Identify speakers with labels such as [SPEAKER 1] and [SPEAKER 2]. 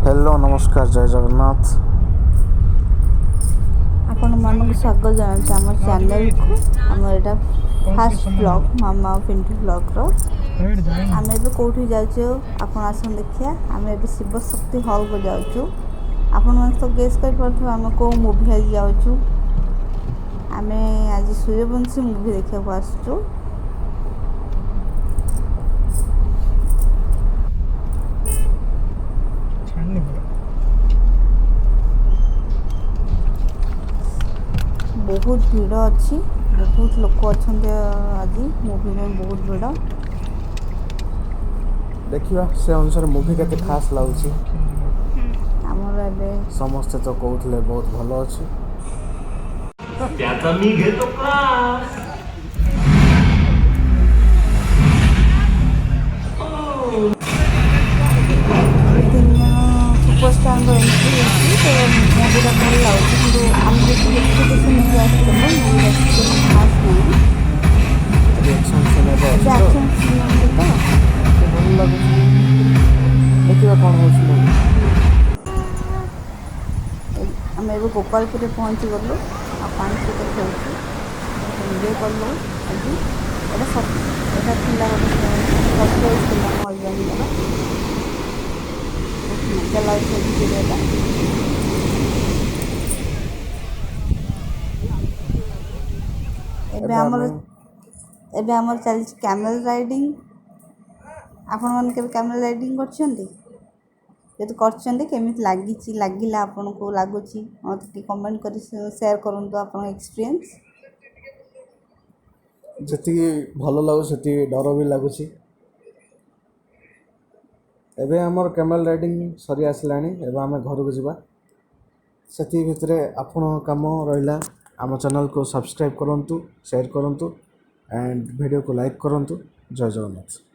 [SPEAKER 1] Hello नमस्कार जय जगन्नाथ।
[SPEAKER 2] आपण मानक स्वागत जनाऊँ आम चैनल को आम एटा फास्ट ब्लॉग मामा पिंटू ब्लॉग रो आम ए कौटी जाऊँ आपण आसन देखिया आम ए शिव शक्ति हॉल को जाऊँ। आपण मन तो गेस कर पार्थ आम को मूवी आज जाऊँ। आम आज सूर्यवंशी मूवी देखा आसचु। बहुत भीड़ अच्छी बहुत लोक अच्छा आज मूवी में बहुत भीड़
[SPEAKER 1] देखिए से अनुसार मूवी केते खास लागुची।
[SPEAKER 2] आमर ए
[SPEAKER 1] समस्ते तो कहते बहुत भल अच्छी।
[SPEAKER 3] त्याचा मी घेतो क्लास।
[SPEAKER 2] तीन जन सुपरस्टार एंट्री होती तो मूवीटा भल लगे कि आम जो एक्सपेक्टेशन मूवी आसो मूवी एक्सपेक्टेशन खास नहीं
[SPEAKER 1] रिएक्शन सुने तो
[SPEAKER 2] एक्शन तो
[SPEAKER 1] भल लगुची। देखिए कौन होची मूवी।
[SPEAKER 2] आम ए गोपालपुर पहुँची गलु आ पानी सहित खेलु एंजय कलु आज यहाँ थी सरप्राइज थी मो हजबैंड मजा लगे भिडियोटा एबे आमर चली कैमल राइडिंग। आपण मन के कैमल राइडिंग करछंती यदि करछंती केमिति लागिची लागिला आपण को लागुची मते कमेंट करी शेयर करंतु आपण एक्सपीरियंस।
[SPEAKER 1] जति भल लगु सेति डर भी लगुची। एबे हमर कैमल राइडिंग सरी आसलानी एबे आमे घर को जिबा सेति भितरे आपण काम रहिला। आम चैनल को सब्सक्राइब करंतु शेयर करंतु एंड वीडियो को लाइक करंतु। जय जगन्नाथ।